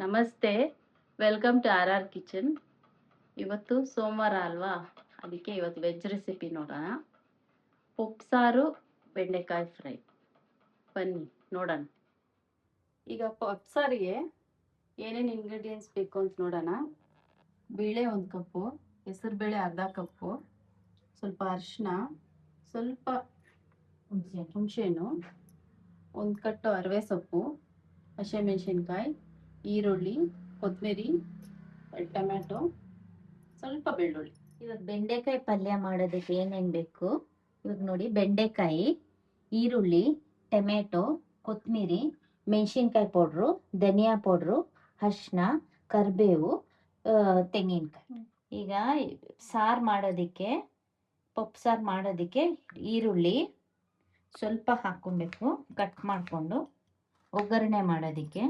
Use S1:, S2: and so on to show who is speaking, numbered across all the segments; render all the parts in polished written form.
S1: ನಮಸ್ತೆ, welcome to R R kitchen. ಇವತ್ತು ಸೋಮವಾರ ಅಲ್ವಾ, ಅದಕ್ಕೆ ಇವತ್ತು ವೆಜ್ ರೆಸಿಪಿ ನೋಡೋಣ. ಉಪ್ಸಾರು ಬೆಂಡೆಕಾಯಿ ಫ್ರೈ. ಬನ್ನಿ ನೋಡೋಣ. ಈಗ ಉಪ್ಸಾರಿಗೆ ಏನೇನು ಇಂಗ್ರೀಡಿಯೆಂಟ್ಸ್ ಬೇಕು ಅಂತ ನೋಡೋಣ. ಬೇಳೆ 1 ಕಪ್ಪು, ಹೆಸರು ಬೇಳೆ ಅರ್ಧ ಕಪ್ಪು, ಸ್ವಲ್ಪ ಅರಿಶಿನ, ಸ್ವಲ್ಪ ಹುಣಸೆಹಣ್ಣು, 1 ಕಟ್ಟು ಅರವೆ ಸೊಪ್ಪು, ಹಸಿಮೆಣಸಿನ್ಕಾಯಿ, ಈರುಳ್ಳಿ, ಕೊತ್ತಂಬರಿ, ಟೊಮ್ಯಾಟೊ, ಸ್ವಲ್ಪ ಬೆಳ್ಳುಳ್ಳಿ.
S2: ಇವಾಗ ಬೆಂಡೆಕಾಯಿ ಪಲ್ಯ ಮಾಡೋದಕ್ಕೆ ಏನೇನು ಬೇಕು ಇವಾಗ ನೋಡಿ. ಬೆಂಡೆಕಾಯಿ, ಈರುಳ್ಳಿ, ಟೊಮೆಟೊ, ಕೊತ್ತಂಬರಿ, ಮೆಣಸಿನ್ಕಾಯಿ ಪೌಡ್ರು, ಧನಿಯಾ ಪೌಡ್ರು, ಅರಿಶಿನ, ಕರಿಬೇವು, ತೆಂಗಿನಕಾಯಿ. ಈಗ ಸಾರು ಮಾಡೋದಕ್ಕೆ, ಪಪ್ಪು ಸಾರು ಮಾಡೋದಕ್ಕೆ ಈರುಳ್ಳಿ ಸ್ವಲ್ಪ ಹಾಕ್ಕೊಬೇಕು, ಕಟ್ ಮಾಡಿಕೊಂಡು. ಒಗ್ಗರಣೆ ಮಾಡೋದಕ್ಕೆ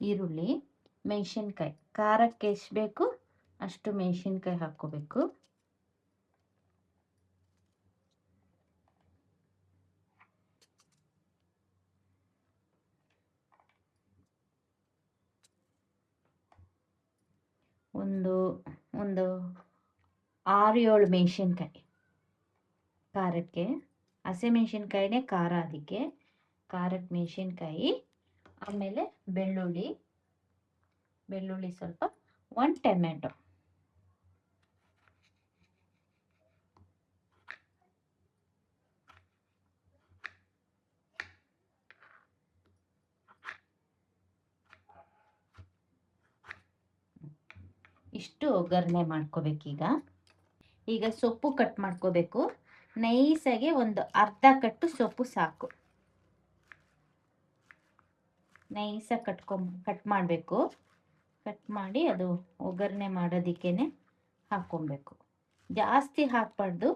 S2: ಈರುಳ್ಳಿ, ಮೆಣಸಿನ್ಕಾಯಿ, ಖಾರಕ್ಕೆ ಎಷ್ಟು ಬೇಕು ಅಷ್ಟು ಮೆಣಸಿನ್ಕಾಯಿ ಹಾಕ್ಕೋಬೇಕು. ಒಂದು 6-7 ಮೆಣಸಿನ್ಕಾಯಿ ಖಾರಕ್ಕೆ. ಹಸಿಮೆಣಸಿನ್ಕಾಯಿನೇ ಖಾರ, ಅದಕ್ಕೆ ಖಾರಕ್ಕೆ ಮೆಣಸಿನ್ಕಾಯಿ. ಆಮೇಲೆ ಬೆಳ್ಳುಳ್ಳಿ ಸ್ವಲ್ಪ, 1 ಟೊಮೆಟೊ. ಇಷ್ಟು ಒಗ್ಗರಣೆ ಮಾಡ್ಕೋಬೇಕೀಗ. ಈಗ ಸೊಪ್ಪು ಕಟ್ ಮಾಡ್ಕೋಬೇಕು. ನೈಸಾಗಿ ಒಂದು ಅರ್ಧ ಕಟ್ಟು ಸೊಪ್ಪು ಸಾಕು. ನೈಸಾಗಿ ಕಟ್ ಮಾಡಬೇಕು. ಕಟ್ ಮಾಡಿ ಅದು ಒಗ್ಗರಣೆ ಮಾಡೋದಕ್ಕೇನೆ ಹಾಕ್ಕೊಬೇಕು. ಜಾಸ್ತಿ ಹಾಕ್ಬಾರ್ದು,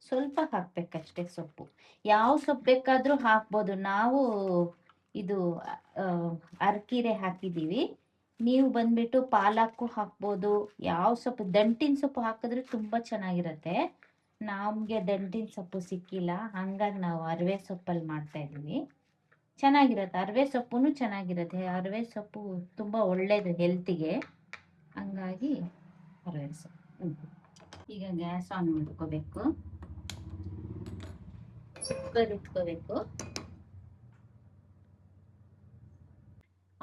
S2: ಸ್ವಲ್ಪ ಹಾಕ್ಬೇಕಷ್ಟೇ ಸೊಪ್ಪು. ಯಾವ ಸೊಪ್ಪು ಬೇಕಾದರೂ ಹಾಕ್ಬೋದು. ನಾವು ಇದು ಅರಕೀರೆ ಹಾಕಿದ್ದೀವಿ. ನೀವು ಬಂದ್ಬಿಟ್ಟು ಪಾಲಕ್ಕು ಹಾಕ್ಬೋದು. ಯಾವ ಸೊಪ್ಪು, ದಂಟಿನ ಸೊಪ್ಪು ಹಾಕಿದ್ರೆ ತುಂಬ ಚೆನ್ನಾಗಿರುತ್ತೆ. ನಮಗೆ ದಂಟಿನ ಸೊಪ್ಪು ಸಿಕ್ಕಿಲ್ಲ, ಹಾಗಾಗಿ ನಾವು ಅರವೆ ಸೊಪ್ಪಲ್ಲಿ ಮಾಡ್ತಾ ಇದ್ದೀವಿ. ಚೆನ್ನಾಗಿರುತ್ತೆ, ಅರವೆ ಸೊಪ್ಪು ಚೆನ್ನಾಗಿರುತ್ತೆ. ಅರವೆ ಸೊಪ್ಪು ತುಂಬ ಒಳ್ಳೆಯದು ಹೆಲ್ತಿಗೆ, ಹಂಗಾಗಿ ಅರವೆ ಸೊಪ್ಪು. ಈಗ ಗ್ಯಾಸ್ ಆನ್ ಮಾಡ್ಕೋಬೇಕು, ಕುಕ್ಕರ್ ಇಟ್ಕೋಬೇಕು,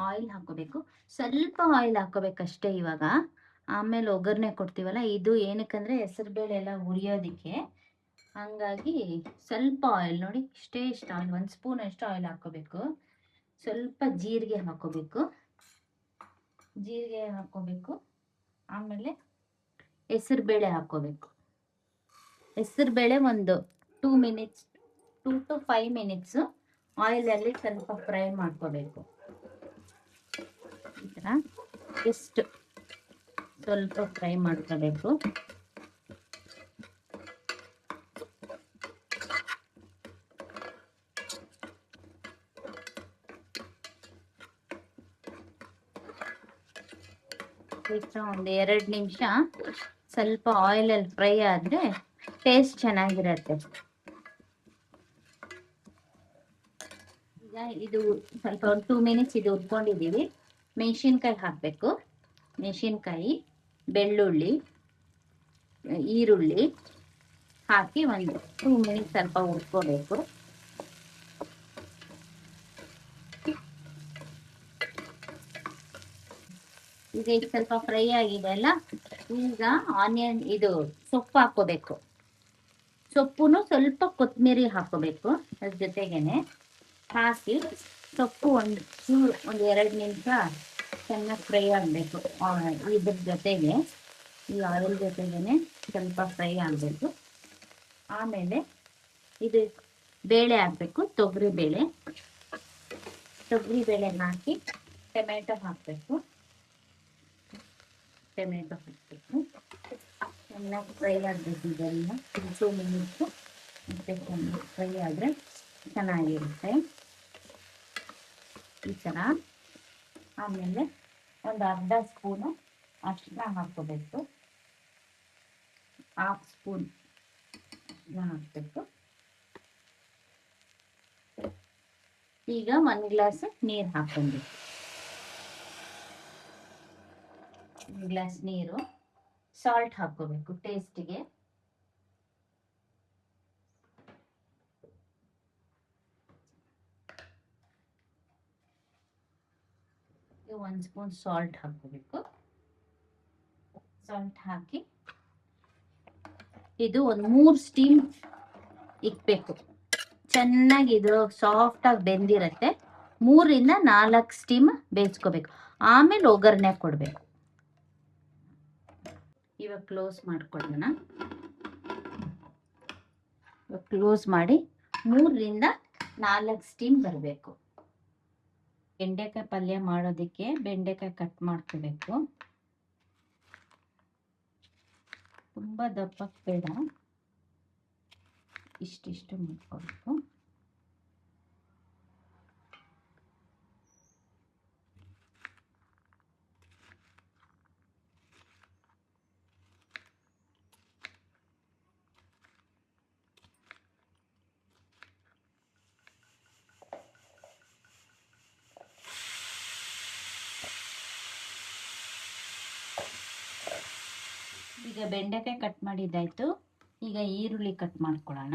S2: ಆಯಿಲ್ ಹಾಕೋಬೇಕು. ಸ್ವಲ್ಪ ಆಯಿಲ್ ಹಾಕೋಬೇಕಷ್ಟೇ ಇವಾಗ. ಆಮೇಲೆ ಒಗ್ಗರಣೆ ಕೊಡ್ತೀವಲ್ಲ, ಇದು ಏನಕ್ಕಂದರೆ ಹೆಸರುಬೇಳೆ ಎಲ್ಲ ಹುರಿಯೋದಕ್ಕೆ. ಹಂಗಾಗಿ ಸ್ವಲ್ಪ ಆಯಿಲ್ ನೋಡಿ, ಇಷ್ಟು ಆಯಿಲ್, 1 ಸ್ಪೂನ್ ಅಷ್ಟು ಆಯಿಲ್ ಹಾಕೋಬೇಕು. ಸ್ವಲ್ಪ ಜೀರಿಗೆ ಹಾಕೋಬೇಕು. ಆಮೇಲೆ ಹೆಸರುಬೇಳೆ ಹಾಕೋಬೇಕು. ಹೆಸರುಬೇಳೆ ಒಂದು 2 to 5 ಮಿನಿಟ್ಸು ಆಯಿಲಲ್ಲಿ ಸ್ವಲ್ಪ ಫ್ರೈ ಮಾಡ್ಕೋಬೇಕು. ಈ ಥರ ಎಷ್ಟು ಸ್ವಲ್ಪ ಫ್ರೈ ಮಾಡ್ಕೋಬೇಕು. ಒಂದು 2 ನಿಮಿಷ ಸ್ವಲ್ಪ ಆಯಿಲಲ್ಲಿ ಫ್ರೈ ಆದರೆ ಟೇಸ್ಟ್ ಚೆನ್ನಾಗಿರುತ್ತೆ. ಈಗ ಇದು ಸ್ವಲ್ಪ ಒಂದು 2 ಮಿನಿಟ್ಸ್ ಇದು ಉಟ್ಕೊಂಡಿದ್ದೀವಿ. ಮೆಣಸಿನ್ಕಾಯಿ ಹಾಕಬೇಕು. ಮೆಣಸಿನ್ಕಾಯಿ, ಬೆಳ್ಳುಳ್ಳಿ, ಈರುಳ್ಳಿ ಹಾಕಿ ಒಂದು 2 ಮಿನಿಟ್ಸ್ ಸ್ವಲ್ಪ ಉಟ್ಕೋಬೇಕು. ಈಗ ಇದು ಸ್ವಲ್ಪ ಫ್ರೈ ಆಗಿದೆ ಅಲ್ಲ, ಈಗ ಆನಿಯನ್ ಇದು ಸೊಪ್ಪು ಹಾಕೋಬೇಕು. ಸೊಪ್ಪುನು ಸ್ವಲ್ಪ ಕೊತ್ತಂಬರಿ ಹಾಕೋಬೇಕು. ಅದ್ರ ಜೊತೆಗೇನೆ ಹಾಕಿ ಸೊಪ್ಪು ಒಂದು 2 ನಿಮಿಷ ಚೆನ್ನಾಗಿ ಫ್ರೈ ಆಗಬೇಕು. ಇದ್ರ ಜೊತೆಗೆ, ಈ ಆಯಿಲ್ ಜೊತೆಗೇನೆ ಸ್ವಲ್ಪ ಫ್ರೈ ಆಗಬೇಕು. ಆಮೇಲೆ ಇದು ಬೇಳೆ ಹಾಕಬೇಕು, ತೊಗರಿ ಬೇಳೆ ಹಾಕಿ ಟೊಮೆಟೊ ಹಾಕಬೇಕು. ಚೆನ್ನಾಗಿ ಫ್ರೈ ಆಗಬೇಕು. ಇದೆಲ್ಲ 2 ಮಿನಿಟ್ಸು ಮತ್ತೆ ಚೆನ್ನಾಗಿ ಫ್ರೈ ಆದರೆ ಚೆನ್ನಾಗಿರುತ್ತೆ ಈ ಥರ. ಆಮೇಲೆ ಒಂದು ಅರ್ಧ ಸ್ಪೂನು ಅರಿಶಿನ ಹಾಕ್ಕೋಬೇಕು. 1/2 ಸ್ಪೂನ್ ಹಾಕಬೇಕು. ಈಗ 1 ಗ್ಲಾಸ್ ನೀರು ಹಾಕ್ಕೊಬೇಕು. 1 ಗ್ಲಾಸ್ ನೀರು, ಸಾಲ್ಟ್ ಹಾಕ್ಕೋಬೇಕು ಟೇಸ್ಟಿಗೆ. ಈಗ 1 ಸ್ಪೂನ್ ಸಾಲ್ಟ್ ಹಾಕ್ಕೋಬೇಕು. ಸಾಲ್ಟ್ ಹಾಕಿ ಇದು ಒಂದು 3 ಸ್ಟೀಮ್ ಇಕ್ಬೇಕು. ಚೆನ್ನಾಗಿ ಇದು ಸಾಫ್ಟ್ ಆಗಿ ಬೆಂದಿರತ್ತೆ. 3 ರಿಂದ 4 ಸ್ಟೀಮ್ ಬೇಯಿಸ್ಕೋಬೇಕು. ಆಮೇಲೆ ಒಗ್ಗರಣೆ ಕೊಡ್ಬೇಕು. ಇವಾಗ ಕ್ಲೋಸ್ ಮಾಡ್ಕೊಳ್ಳೋಣ. ಕ್ಲೋಸ್ ಮಾಡಿ 3 ರಿಂದ 4 ಸ್ಟೀಮ್ ಬರಬೇಕು. ಬೆಂಡೆಕಾಯಿ ಪಲ್ಯ ಮಾಡೋದಕ್ಕೆ ಬೆಂಡೆಕಾಯಿ ಕಟ್ ಮಾಡ್ಕೋಬೇಕು. ತುಂಬಾ ದಪ್ಪಕ್ಕೆ ಬೇಡ, ಇಷ್ಟಿಷ್ಟು ಮಾಡ್ಕೋಬೇಕು. ಈಗ ಬೆಂಡೆಕಾಯಿ ಕಟ್ ಮಾಡಿದ್ದಾಯ್ತು. ಈಗ ಈರುಳ್ಳಿ ಕಟ್ ಮಾಡ್ಕೊಳ್ಳೋಣ.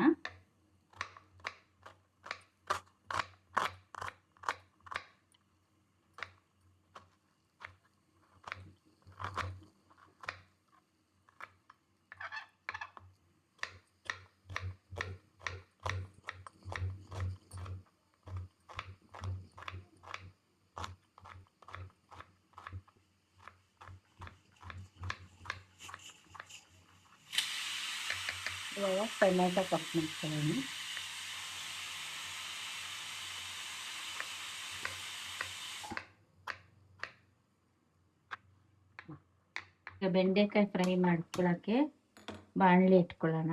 S2: ಇವಾಗ ಟೊಮೆಟೊ ಕಟ್ ಮಾಡ್ಕೊಳ್ಳೋಣ. ಈಗ ಬೆಂಡೆಕಾಯಿ ಫ್ರೈ ಮಾಡ್ಕೊಳ್ಳೋಕ್ಕೆ ಬಾಣಲೆ ಇಟ್ಕೊಳ್ಳೋಣ.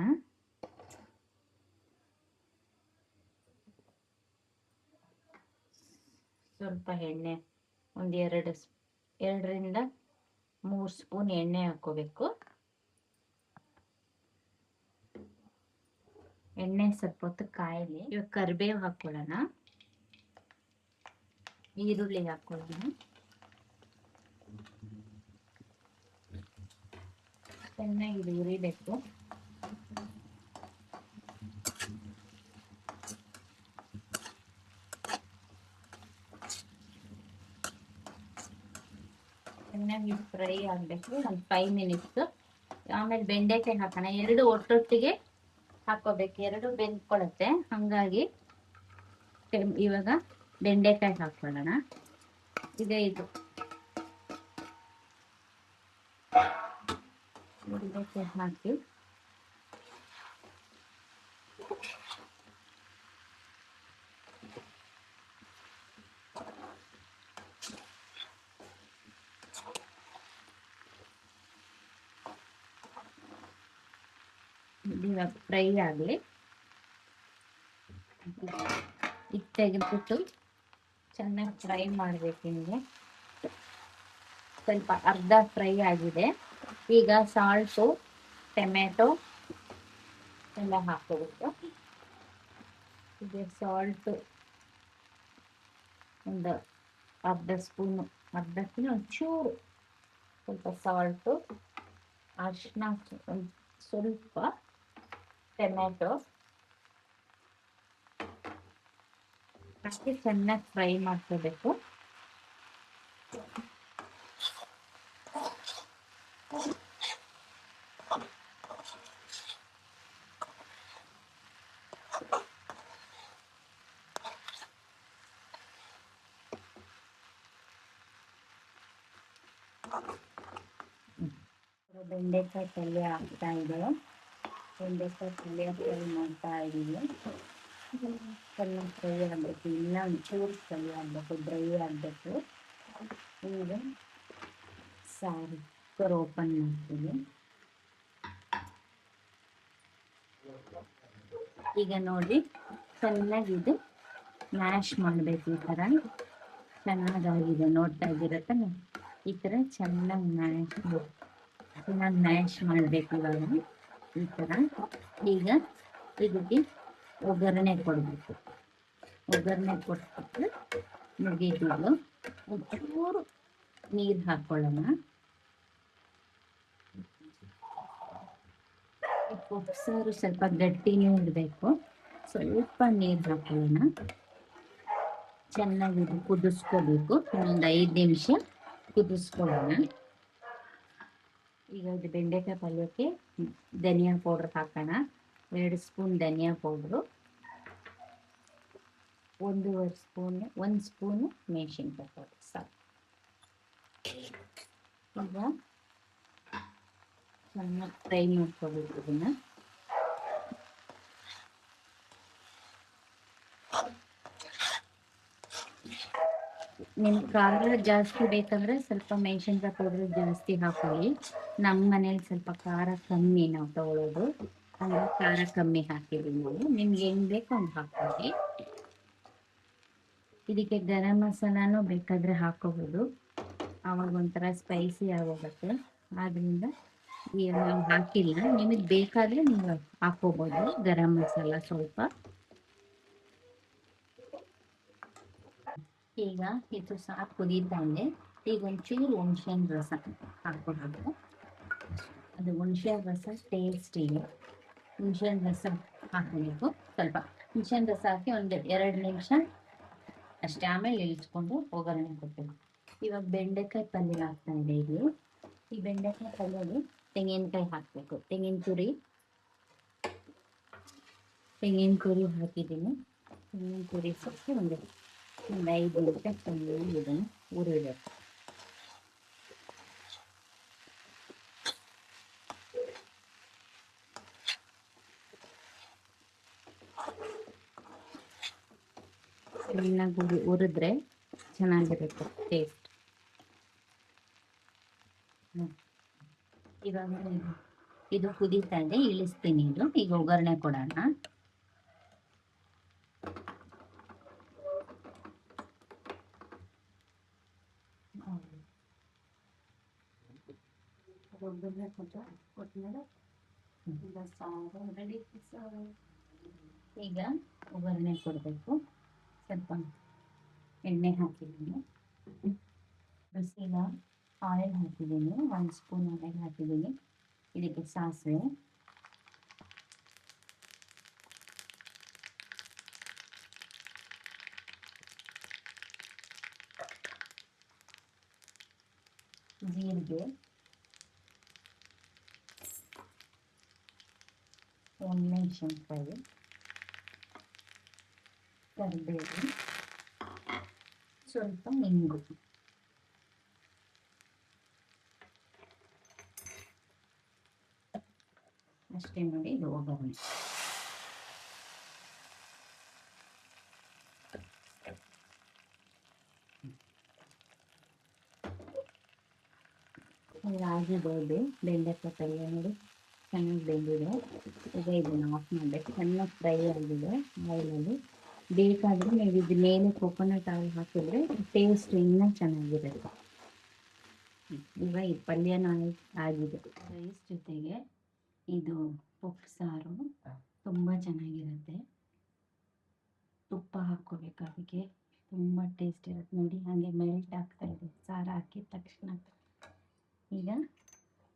S2: ಸ್ವಲ್ಪ ಎಣ್ಣೆ, ಒಂದು 2 ರಿಂದ 3 ಸ್ಪೂನ್ ಎಣ್ಣೆ ಹಾಕೋಬೇಕು. ಎಣ್ಣೆ ಸ್ವಲ್ಪ ಹೊತ್ತು ಕಾಯಿಲಿ. ಇವಾಗ ಕರಿಬೇವು ಹಾಕೊಳ್ಳೋಣ. ಈರುಳ್ಳಿ ಹಾಕೊಳ್ಳೋಣ. ಚೆನ್ನಾಗಿ ಹುರಿಬೇಕು. ಚೆನ್ನಾಗಿ ಫ್ರೈ ಆಗಬೇಕು ಒಂದು 5 ಮಿನಿಟ್ಸ್. ಆಮೇಲೆ ಬೆಂಡೆಕಾಯಿ ಹಾಕೋಣ. 2 ಒಟ್ಟೊಟ್ಟಿಗೆ ಹಾಕೋಬೇಕು, 2 ಬೆಂದ್ಕೊಳ್ಳುತ್ತೆ. ಹಾಗಾಗಿ ಇವಾಗ ಬೆಂಡೆಕಾಯಿ ಹಾಕೊಳ್ಳೋಣ. ಈಗ ಇದು ಬೆಂಡೆಕಾಯಿ ಹಾಕಿ ಇವಾಗ ಫ್ರೈ ಆಗಲಿ. ಈಗ ತೆಗೆದ್ಬಿಟ್ಟು ಚೆನ್ನಾಗಿ ಫ್ರೈ ಮಾಡಬೇಕು. ಹಿಂಗೆ ಸ್ವಲ್ಪ ಅರ್ಧ ಫ್ರೈ ಆಗಿದೆ. ಈಗ ಸಾಲ್ಟು, ಟೊಮೆಟೊ ಎಲ್ಲ ಹಾಕೋಬೇಕು. ಈಗ ಸಾಲ್ಟು ಒಂದು ಅರ್ಧ ಸ್ಪೂನು, ಒಂಚೂರು ಸ್ವಲ್ಪ ಸಾಲ್ಟು, ಅರಿಶಿನ ಒಂದು ಸ್ವಲ್ಪ, ಟೊಮೆಟೊ ಹಾಕಿ ಚೆನ್ನಾಗಿ ಫ್ರೈ ಮಾಡ್ಕೋಬೇಕು. ಬೆಂಡೆಕಾಯಿ ಪಲ್ಯ ಆಗ್ತಾ ಇದೆ. ಬೆಂಡೆಕಾಯಿ ಪಲ್ಯ ಫ್ರೈ ಮಾಡ್ತಾ ಇದ್ದೀವಿ. ಚೆನ್ನಾಗಿ ಫ್ರೈ ಆಗಬೇಕು. ಇನ್ನೂ ಒಂಚೂರು ಫ್ರೈ ಆಗಬೇಕು, ಡ್ರೈ ಆಗಬೇಕು. ಈಗ ಸಾರು ಕುಕ್ಕರ್ ಓಪನ್ ಮಾಡ್ತೀವಿ. ಈಗ ನೋಡಿ ಚೆನ್ನಾಗಿ ಇದು ಮ್ಯಾಶ್ ಮಾಡಬೇಕು. ಈ ಥರ ಚೆನ್ನಾಗಾಗಿದೆ, ನೋಡ್ತಾ ಇದ್ದೀರತ್ತ. ಈ ಥರ ಚೆನ್ನಾಗಿ ಮ್ಯಾಶ್ ಮಾಡಬೇಕು. ಇವಾಗ ಈ ಥರ ಈಗ ಇದಕ್ಕೆ ಒಗ್ಗರಣೆ ಕೊಡಬೇಕು. ಒಗ್ಗರಣೆ ಕೊಟ್ಬಿಟ್ಟು ಮುಗಿದಿದ್ದು ಒಂಚೂರು ನೀರು ಹಾಕ್ಕೊಳ್ಳೋಣ. ಉಪ್ಸಾರು ಸ್ವಲ್ಪ ಗಟ್ಟಿನೂ ಇರಬೇಕು. ಸ್ವಲ್ಪ ನೀರು ಹಾಕೊಳ್ಳೋಣ. ಚೆನ್ನಾಗಿ ಕುದಿಸ್ಕೋಬೇಕು. ಇನ್ನೊಂದು 5 ನಿಮಿಷ ಕುದಿಸ್ಕೊಳ್ಳೋಣ. ಈಗ ಇದು ಬೆಂಡೆಕಾಯಿ ಪಲ್ಯಕ್ಕೆ ಧನಿಯಾ ಪೌಡ್ರ್ ಹಾಕೋಣ. 2 ಸ್ಪೂನ್ ಧನಿಯಾ ಪೌಡ್ರು, 1 ಸ್ಪೂನು ಮೆಣಸಿನ್ಕಾಯಿ ಪೌಡ್ರ್ ಸಾಕು. ಈಗ ಚೆನ್ನಾಗಿ ಫ್ರೈ ಮಾಡ್ಕೋಬೇಕು ಇದನ್ನು. ನಿಮ್ಗೆ ಖಾರ ಜಾಸ್ತಿ ಬೇಕಂದ್ರೆ ಸ್ವಲ್ಪ ಮೆಣಸಿನ್ಕಾಯಿ ಪೌಡ್ರ್ ಜಾಸ್ತಿ ಹಾಕೊಳ್ಳಿ. ನಮ್ಮ ಮನೇಲಿ ಸ್ವಲ್ಪ ಖಾರ ಕಮ್ಮಿ ನಾವು ತಗೊಳ್ಳೋದು, ಹಂಗಾಗಿ ಖಾರ ಕಮ್ಮಿ ಹಾಕಿದ್ದೀವಿ ನಾವು. ನಿಮ್ಗೆ ಹೆಂಗೆ ಬೇಕೋ ಹಂಗೆ ಹಾಕೊಳ್ಳಿ. ಇದಕ್ಕೆ ಗರಂ ಮಸಾಲಾನು ಬೇಕಾದರೆ ಹಾಕೋಬೋದು, ಆವಾಗ ಒಂಥರ ಸ್ಪೈಸಿ ಆಗೋಗುತ್ತೆ. ಆದ್ದರಿಂದ ಈಗ ನಾವು ಹಾಕಿಲ್ಲ. ನಿಮಗೆ ಬೇಕಾದರೆ ನೀವು ಹಾಕೋಬೋದು ಗರಂ ಮಸಾಲ ಸ್ವಲ್ಪ. ಈಗ ಇದು ಸಾಕು ಕುದೀತಾ ಇದೆ. ಈಗ ಒಂಚೂರು ಹುಣಸೆಹಣ್ಣು ರಸ ಹಾಕ್ಕೊಬೇಕು. ಅದು ಹುಣಸೆಹಣ್ಣು ರಸ ಟೇಸ್ಟಿಗೆ ಹುಣಸೆಹಣ್ಣು ರಸ ಹಾಕಬೇಕು. ಸ್ವಲ್ಪ ಹುಣಸೆಹಣ್ಣು ರಸ ಹಾಕಿ ಒಂದು 2 ನಿಮಿಷ ಅಷ್ಟೇ, ಆಮೇಲೆ ಇಳಿಸ್ಕೊಂಡು ಒಗ್ಗರಣೆ ಕೊಟ್ಟಬೇಕು. ಇವಾಗ ಬೆಂಡೆಕಾಯಿ ಪಲ್ಯ ಹಾಕ್ತಾ ಇದೆ. ಇಲ್ಲಿ ಈ ಬೆಂಡೆಕಾಯಿ ಪಲ್ಯಗೆ ತೆಂಗಿನಕಾಯಿ ಹಾಕಬೇಕು. ತೆಂಗಿನ ತುರಿ ಹಾಕಿದ್ದೀನಿ. ತೆಂಗಿನ ತುರಿ ಸ್ವಲ್ಪ ಒಂದು 5 ನಿಮಿಷ ಚೆನ್ನಾಗಿ ಇದನ್ನು ಹುರಿಬೇಕು. ಚೆನ್ನಾಗಿ ಹುರಿದ್ರೆ ಚೆನ್ನಾಗಿರುತ್ತೆ ಟೇಸ್ಟ್. ಇವಾಗ ಇದು ಕುದೀತಾ ಇದೆ, ಇಳಿಸ್ತೀನಿ. ಈಗ ಒಗ್ಗರಣೆ ಕೊಡೋಣ. ಒಗ್ಗರಣೆ ಕೊಟ್ಮೇಲೆ ಈಗ ಒಗ್ಗರಣೆ ಕೊಡಬೇಕು. ಸ್ವಲ್ಪ ಎಣ್ಣೆ ಹಾಕಿದ್ದೀನಿ, ಬಿಸಿಲ ಆಯಿಲ್ ಹಾಕಿದ್ದೀನಿ. 1 ಸ್ಪೂನ್ ಆಯಿಲ್ ಹಾಕಿದ್ದೀನಿ. ಇದಕ್ಕೆ ಸಾಸಿವೆ, ಜೀರಿಗೆ, ಮೆಣಸಿನ್ಕಾಯಿ, ಕರಿಬೇವು, ಸ್ವಲ್ಪ ಇಂಗು. ಅಷ್ಟೇ ನೋಡಿ, ಇದು ಒಗ್ಗರಣೆ. ಆಗಿದೆ ಬೆಂಡೆಕಾಯಿ ಪಲ್ಯ ನೋಡಿ, ಚೆನ್ನಾಗಿ ಬೆಂದಿದೆ. ಈಗ ಇದನ್ನು ಆಫ್ ಮಾಡಬೇಕು. ಚೆನ್ನಾಗಿ ಫ್ರೈ ಆಗಿದೆ ಆಯಿಲಲ್ಲಿ. ಬೇಕಾದರೆ ನೀವು ಇದು ಮೇಲೆ ಕೊಕೊನಟ್ ಆಯಿಲ್ ಹಾಕಿದ್ರೆ ಟೇಸ್ಟ್ ಇನ್ನೂ ಚೆನ್ನಾಗಿರುತ್ತೆ. ಈಗ ಈ ಪಲ್ಯನೂ ಆಗಿದೆ. ರೈಸ್ ಜೊತೆಗೆ ಇದು ಉಪ್ಸಾರು ತುಂಬ ಚೆನ್ನಾಗಿರುತ್ತೆ. ತುಪ್ಪ ಹಾಕ್ಕೋಬೇಕು, ಅದಕ್ಕೆ ತುಂಬ ಟೇಸ್ಟ್ ಇರುತ್ತೆ. ನೋಡಿ ಹಾಗೆ ಮೆಲ್ಟ್ ಆಗ್ತಾ ಇದೆ ಸಾರು ಹಾಕಿದ ತಕ್ಷಣ. ಈಗ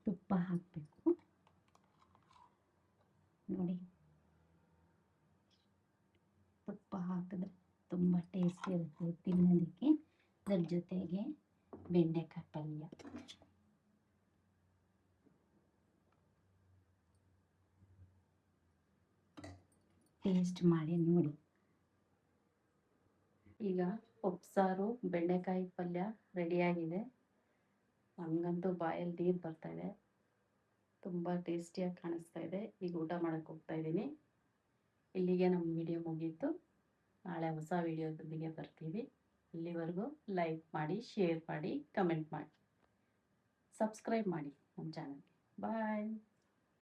S2: ತುಪ್ಪ ಹಾಕಬೇಕು ನೋಡಿ. ತುಪ್ಪ ಹಾಕಿದ್ರೆ ತುಂಬ ಟೇಸ್ಟ್ ಇರುತ್ತೆ ತಿನ್ನೋದಕ್ಕೆ. ಅದ್ರ ಜೊತೆಗೆ ಬೆಂಡೆಕಾಯಿ ಪಲ್ಯ. ಟೇಸ್ಟ್ ಮಾಡಿ ನೋಡಿ. ಈಗ ಉಪ್ಸಾರು ಬೆಂಡೆಕಾಯಿ ಪಲ್ಯ ರೆಡಿಯಾಗಿದೆ. ನನಗಂತೂ ಬಾಯಲ್ಲಿ ನೀರು ಬರ್ತಾ ಇದೆ, ತುಂಬ ಟೇಸ್ಟಿಯಾಗಿ ಕಾಣಿಸ್ತಾ ಇದೆ. ಈಗ ಊಟ ಮಾಡೋಕ್ಕೆ ಹೋಗ್ತಾ ಇದ್ದೀನಿ. ಇಲ್ಲಿಗೆ ನಮ್ಮ ವಿಡಿಯೋ ಮುಗೀತು. ನಾಳೆ ಹೊಸ ವಿಡಿಯೋದೊಂದಿಗೆ ಬರ್ತೀವಿ. ಇಲ್ಲಿವರೆಗೂ ಲೈಕ್ ಮಾಡಿ, ಶೇರ್ ಮಾಡಿ, ಕಮೆಂಟ್ ಮಾಡಿ, ಸಬ್ಸ್ಕ್ರೈಬ್ ಮಾಡಿ ನಮ್ಮ ಚಾನಲ್ಗೆ. ಬಾಯ್.